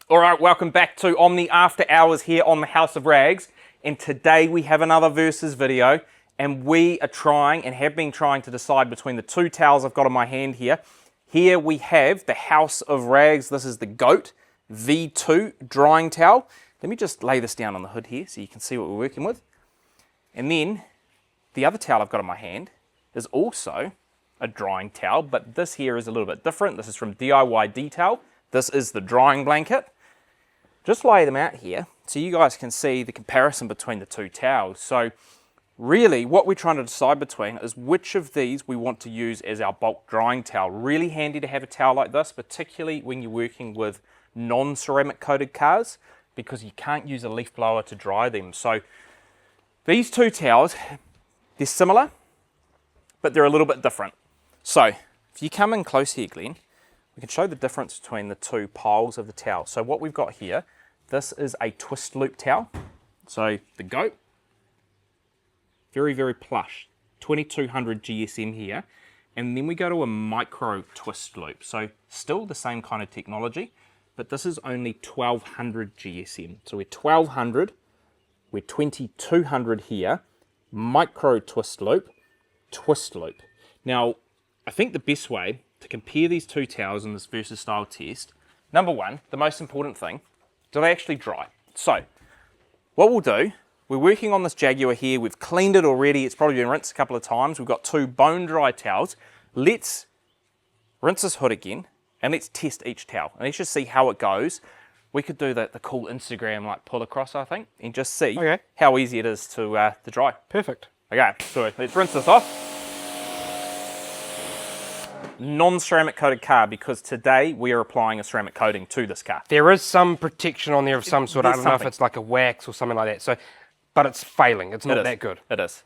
All right, welcome back to On the After Hours here on the House of Rags. And today we have another versus video, and we are trying and have been trying to decide between the two towels I've got in my hand here. Here we have the House of Rags. This is the GOAT V2 drying towel. Let me just lay this down on the hood here so you can see what we're working with. And then the other towel I've got in my hand is also a drying towel, but this here is a little bit different. This is from DIY Detail. This is the drying blanket. Just lay them out here so you guys can see the comparison between the two towels. So really what we're trying to decide between is which of these we want to use as our bulk drying towel. Really handy to have a towel like this, particularly when you're working with non-ceramic coated cars, because you can't use a leaf blower to dry them. So these two towels, they're similar, but they're a little bit different. So if you come in close here, Glenn, we can show the difference between the two piles of the towel. So what we've got here, this is a twist loop towel. So the GOAT, very, very plush, 2200 GSM here. And then we go to a micro twist loop. So still the same kind of technology, but this is only 1200 GSM. So we're 1200, we're 2200 here, micro twist loop, twist loop. Now, I think the best way to compare these two towels in this versus style test, number one, the most important thing, do they actually dry? So what we'll do, we're working on this Jaguar here, we've cleaned it already, it's probably been rinsed a couple of times, we've got two bone dry towels. Let's rinse this hood again and let's test each towel and let's just see how it goes. We could do the cool Instagram like pull across, I think, and just see how easy it is to dry. Perfect. Okay, so let's rinse this off. Non-ceramic coated car, because today we are applying a ceramic coating to this car. There is some protection on there of some sort. I don't know if it's like a wax or something like that. So, but it's failing. It's not that good. It is.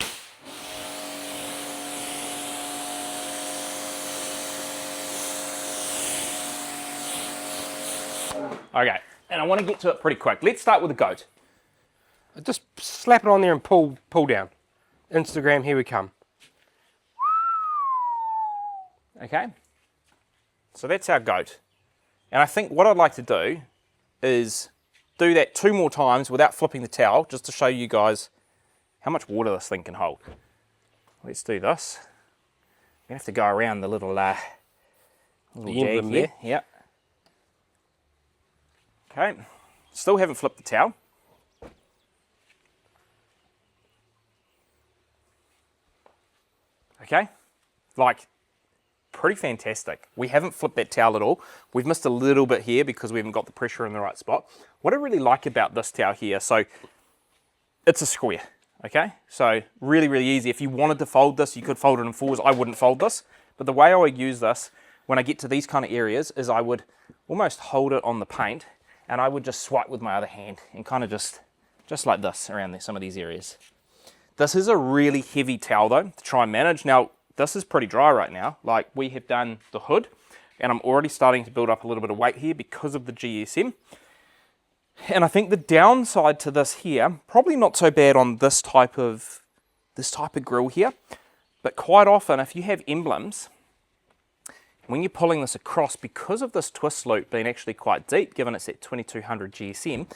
Okay, and I want to get to it pretty quick. Let's start with the GOAT. Just slap it on there and pull down. Instagram, here we come. Okay, so that's our GOAT. And I think what I'd like to do is do that 2 more times without flipping the towel, just to show you guys how much water this thing can hold. Let's do this. I'm gonna have to go around the little jag here. Yep. Okay, still haven't flipped the towel. Okay, like, pretty fantastic. We haven't flipped that towel at all. We've missed a little bit here because we haven't got the pressure in the right spot. What I really like about this towel here, so it's a square, okay? So really, really easy. If you wanted to fold this, you could fold it in 4s. I wouldn't fold this, but the way I would use this when I get to these kind of areas is I would almost hold it on the paint and I would just swipe with my other hand and kind of just like this around some of these areas. This is a really heavy towel though to try and manage. Now, this is pretty dry right now. Like, we have done the hood and I'm already starting to build up a little bit of weight here because of the GSM. And I think the downside to this here, probably not so bad on this type of grill here, but quite often if you have emblems, when you're pulling this across, because of this twist loop being actually quite deep, given it's at 2200 GSM,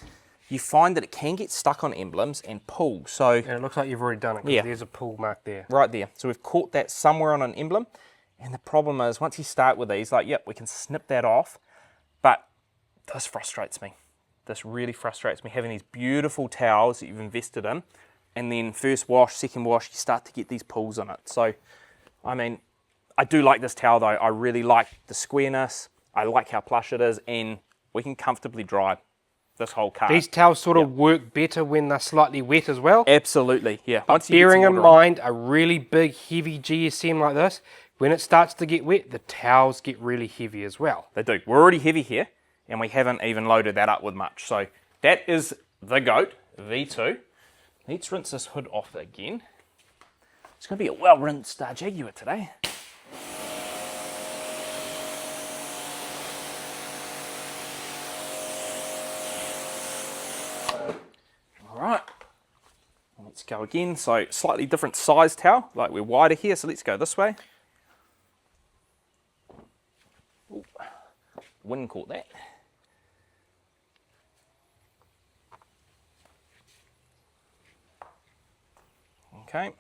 you find that it can get stuck on emblems and pull. So, and it looks like you've already done it, because there's a pull mark there. Right there. So we've caught that somewhere on an emblem. And the problem is, once you start with these, like, yep, we can snip that off. But this frustrates me. This really frustrates me, having these beautiful towels that you've invested in. And then first wash, second wash, you start to get these pulls on it. So, I mean, I do like this towel though. I really like the squareness. I like how plush it is. And we can comfortably dry this whole car. These towels sort of work better when they're slightly wet as well. Absolutely, yeah. But bearing in mind a really big, heavy GSM like this, when it starts to get wet, the towels get really heavy as well. They do. We're already heavy here, and we haven't even loaded that up with much. So that is the GOAT V2. Let's rinse this hood off again. It's going to be a well-rinsed Jaguar today. Alright, let's go again. So slightly different size towel, like we're wider here, so let's go this way. Ooh, wind caught that. Okay.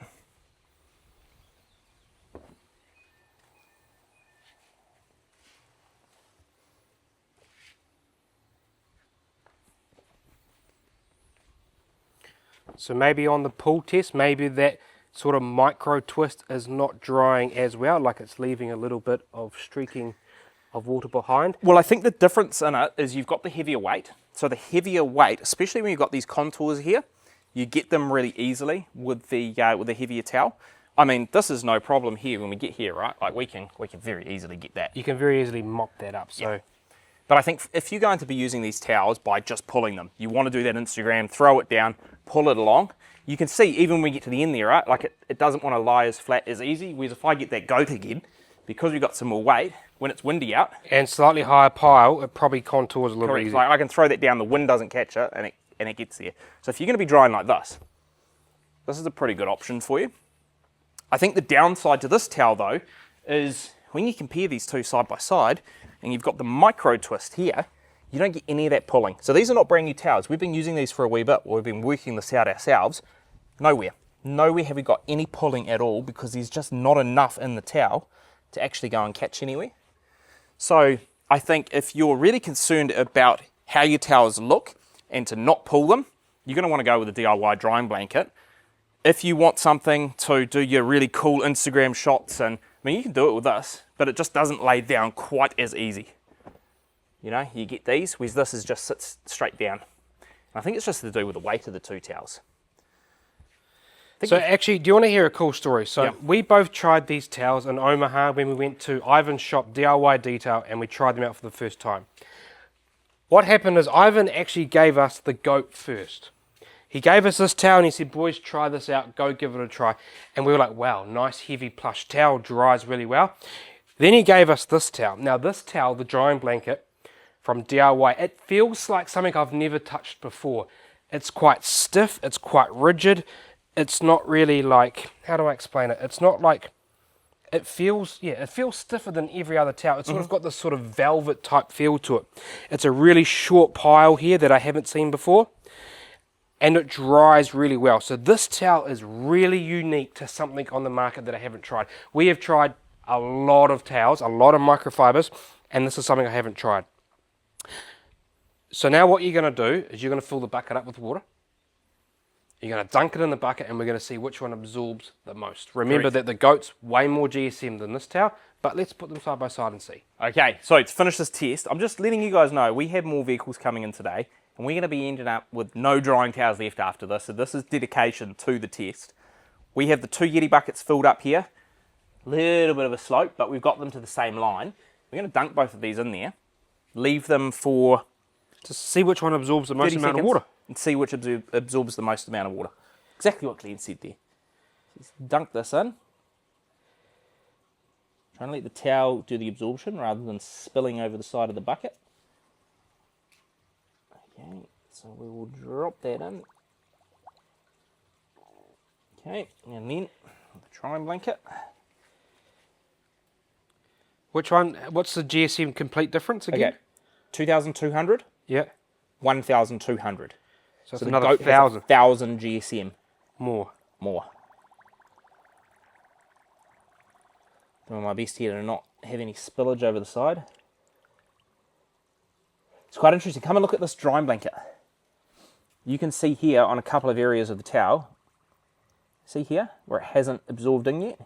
So maybe on the pull test, maybe that sort of micro twist is not drying as well, like it's leaving a little bit of streaking of water behind. Well, I think the difference in it is you've got the heavier weight. So the heavier weight, especially when you've got these contours here, you get them really easily with the heavier towel. I mean, this is no problem here when we get here, right? Like we can very easily get that. You can very easily mop that up. So. Yeah. But I think if you're going to be using these towels by just pulling them, you want to do that Instagram, throw it down, pull it along. You can see even when we get to the end there, right? Like it doesn't want to lie as flat as easy. Whereas if I get that goat again, because we've got some more weight, when it's windy out. And slightly higher pile, it probably contours a little Correct. easier. Like I can throw that down, the wind doesn't catch it, and it gets there. So if you're going to be drying like this is a pretty good option for you. I think the downside to this towel though, is when you compare these two side by side, and you've got the micro twist here, you don't get any of that pulling. So these are not brand new towels. We've been using these for a wee bit. We've been working this out ourselves. Nowhere have we got any pulling at all because there's just not enough in the towel to actually go and catch anywhere. So I think if you're really concerned about how your towels look and to not pull them, you're going to want to go with a DIY drying blanket. If you want something to do your really cool Instagram shots, and I mean you can do it with this, but it just doesn't lay down quite as easy. You know, you get these, whereas this is just sits straight down. And I think it's just to do with the weight of the two towels. So actually, do you want to hear a cool story? So Yeah. we both tried these towels in Omaha when we went to Ivan's shop, DIY Detail, and we tried them out for the first time. What happened is Ivan actually gave us the goat first. He gave us this towel and he said, boys, try this out, go give it a try. And we were like, wow, nice heavy plush towel, dries really well. Then he gave us this towel. Now this towel, the drying blanket from DIY, it feels like something I've never touched before. It's quite stiff, it's quite rigid. It's not really like, how do I explain it? It's not like, it feels stiffer than every other towel. It's sort of got this sort of velvet type feel to it. It's a really short pile here that I haven't seen before. And it dries really well. So this towel is really unique to something on the market that I haven't tried. We have tried a lot of towels, a lot of microfibers, and this is something I haven't tried. So now what you're going to do is you're going to fill the bucket up with water. You're going to dunk it in the bucket and we're going to see which one absorbs the most. Remember Correct. that the goat's way more GSM than this towel, but let's put them side by side and see. Okay, so to finish this test, I'm just letting you guys know we have more vehicles coming in today, and we're going to be ending up with no drying towels left after this, so this is dedication to the test. We have the 2 Yeti buckets filled up here, little bit of a slope, but we've got them to the same line. We're going to dunk both of these in there, leave them for To see which one absorbs the most 30 amount of seconds water. and see which absorbs the most amount of water. Exactly what Glenn said there. Just dunk this in. Try and let the towel do the absorption rather than spilling over the side of the bucket. Okay, so we will drop that in. Okay, and then the drying blanket. Which one? What's the GSM complete difference again? Okay, 2,200, Yeah. 1,200. So it's So the another goat has 1,000 1,000 GSM more. more. Doing my best here to not have any spillage over the side. It's quite interesting. Come and look at this drying blanket. You can see here on a couple of areas of the towel. See here where it hasn't absorbed in yet?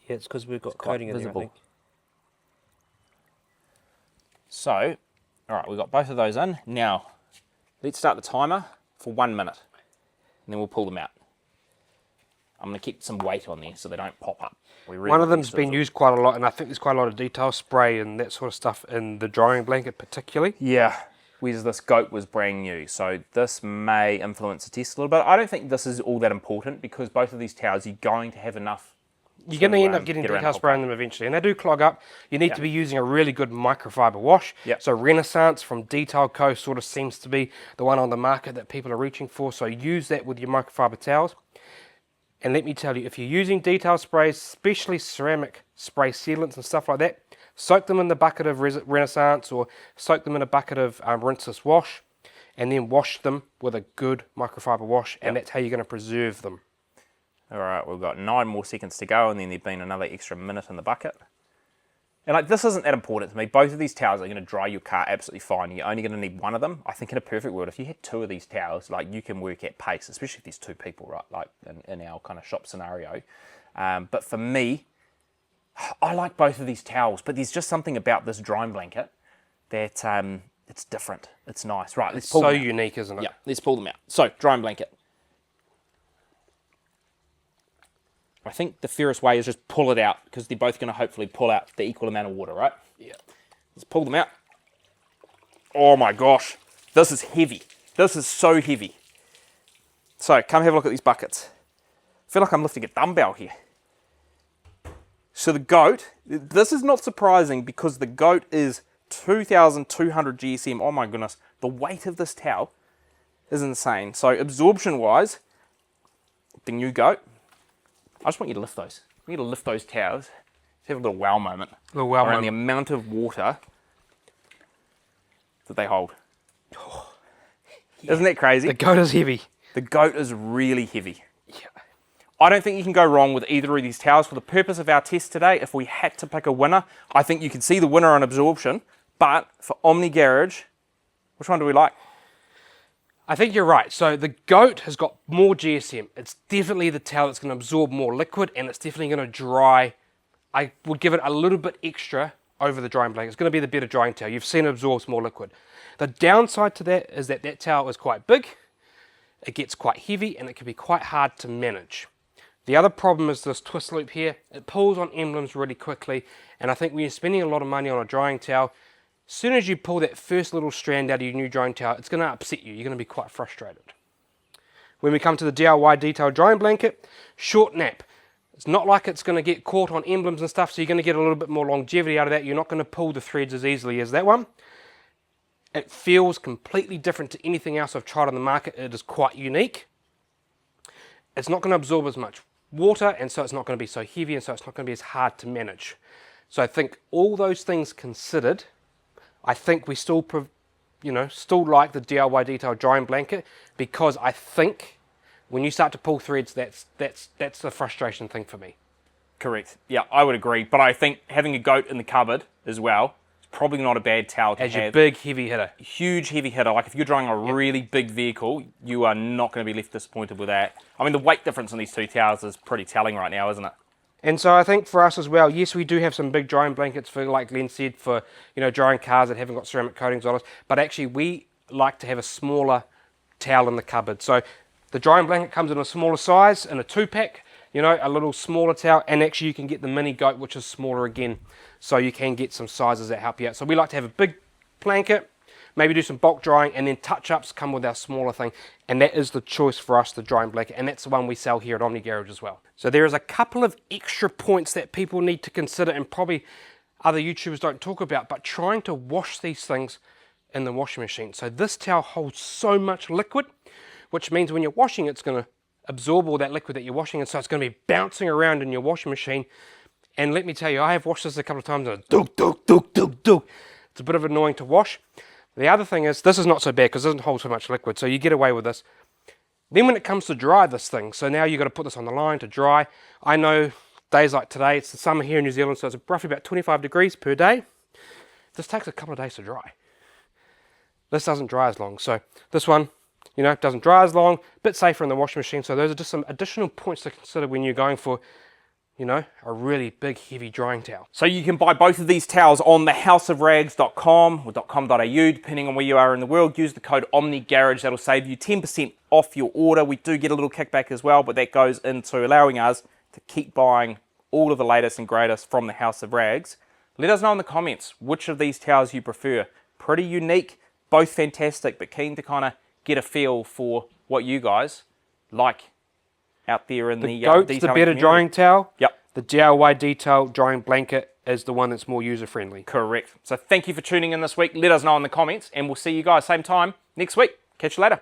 Yeah, it's because we've got quite coating in there, I visible. think. So, all right, we've got both of those in. Now, let's start the timer for 1 minute, and then we'll pull them out. I'm going to keep some weight on there so they don't pop up. One of them's been used quite a lot, and I think there's quite a lot of detail spray and that sort of stuff in the drying blanket particularly. Yeah, whereas this goat was brand new, so this may influence the test a little bit. I don't think this is all that important because both of these towels, you're going to have enough. You're going to end up get getting around detail the spray in them eventually, and they do clog up. You need to be using a really good microfiber wash. Yep. So Renaissance from Detail Co. sort of seems to be the one on the market that people are reaching for, so use that with your microfiber towels. And let me tell you, if you're using detail sprays, especially ceramic spray sealants and stuff like that, soak them in the bucket of Renaissance, or soak them in a bucket of rinseless wash, and then wash them with a good microfiber wash, and that's how you're going to preserve them. All right, we've got 9 more seconds to go, and then there've been another extra minute in the bucket. And like, this isn't that important to me. Both of these towels are going to dry your car absolutely fine. You're only going to need one of them. I think in a perfect world, if you had 2 of these towels, like, you can work at pace, especially if there's 2 people, right? Like in our kind of shop scenario. But for me, I like both of these towels, but there's just something about this drying blanket that it's different. It's nice. Right, let's pull them out. So unique, isn't it? Yeah, let's pull them out. So, drying blanket. I think the fairest way is just pull it out, because they're both going to hopefully pull out the equal amount of water, right? Yeah. Let's pull them out. Oh my gosh, this is heavy. This is so heavy. So, come have a look at these buckets. I feel like I'm lifting a dumbbell here. So the goat, this is not surprising because the goat is 2,200 GSM. Oh my goodness, the weight of this towel is insane. So absorption wise, the new goat, I just want you to lift those. I want you to lift those towels. Just have a little wow moment. A little wow around moment. the amount of water that they hold. Oh, yeah. Isn't that crazy? The goat is heavy. The goat is really heavy. Yeah. I don't think you can go wrong with either of these towels. For the purpose of our test today, if we had to pick a winner, I think you can see the winner on absorption. But for Omni Garage, which one do we like? I think you're right. So the goat has got more GSM. It's definitely the towel that's going to absorb more liquid, and it's definitely going to dry. I would give it a little bit extra over the drying blanket. It's going to be the better drying towel. You've seen it absorbs more liquid. The downside to that is that that towel is quite big, it gets quite heavy, and it can be quite hard to manage. The other problem is this twist loop here. It pulls on emblems really quickly, and I think when you're spending a lot of money on a drying towel, as soon as you pull that first little strand out of your new drying towel, it's going to upset you. You're going to be quite frustrated. When we come to the DIY detail drying blanket, short nap. It's not like it's going to get caught on emblems and stuff, so you're going to get a little bit more longevity out of that. You're not going to pull the threads as easily as that one. It feels completely different to anything else I've tried on the market. It is quite unique. It's not going to absorb as much water, and so it's not going to be so heavy, and so it's not going to be as hard to manage. So I think all those things considered, I think we still, still like the DIY detail drying blanket, because I think when you start to pull threads, that's the frustration thing for me. Correct. Yeah, I would agree. But I think having a goat in the cupboard as well is probably not a bad towel to have. As your big heavy hitter. Huge heavy hitter. Like if you're drying a really big vehicle, you are not going to be left disappointed with that. I mean, the weight difference on these 2 towels is pretty telling right now, isn't it? And so I think for us as well, yes, we do have some big drying blankets for, like Glenn said, for drying cars that haven't got ceramic coatings on it. But actually, we like to have a smaller towel in the cupboard. So the drying blanket comes in a smaller size, in a 2-pack. A little smaller towel, and actually you can get the mini goat, which is smaller again. So you can get some sizes that help you out. So we like to have a big blanket, maybe do some bulk drying, and then touch-ups come with our smaller thing. And that is the choice for us, the drying blanket, and that's the one we sell here at Omni Garage as well. So there is a couple of extra points that people need to consider, and probably other YouTubers don't talk about, but trying to wash these things in the washing machine. So this towel holds so much liquid, which means when you're washing, it's going to absorb all that liquid that you're washing, and so it's going to be bouncing around in your washing machine. And let me tell you, I have washed this a couple of times, and it's dook, dook, dook, dook, dook. It's a bit of annoying to wash. The other thing is, this is not so bad because it doesn't hold so much liquid, so you get away with this. Then when it comes to dry this thing, so now you've got to put this on the line to dry. I know days like today, it's the summer here in New Zealand, so it's roughly about 25 degrees per day. This takes a couple of days to dry. This doesn't dry as long, so this one, doesn't dry as long, a bit safer in the washing machine. So those are just some additional points to consider when you're going for, a really big, heavy drying towel. So you can buy both of these towels on thehouseofrags.com or .com.au, depending on where you are in the world. Use the code OMNIGARAGE. That'll save you 10% off your order. We do get a little kickback as well, but that goes into allowing us to keep buying all of the latest and greatest from the House of Rags. Let us know in the comments which of these towels you prefer. Pretty unique, both fantastic, but keen to kind of get a feel for what you guys like out there in the goat's the better community. drying towel. Yep. The DIY detail drying blanket is the one that's more user friendly. Correct. So thank you for tuning in this week. Let us know in the comments, and we'll see you guys same time next week. Catch you later.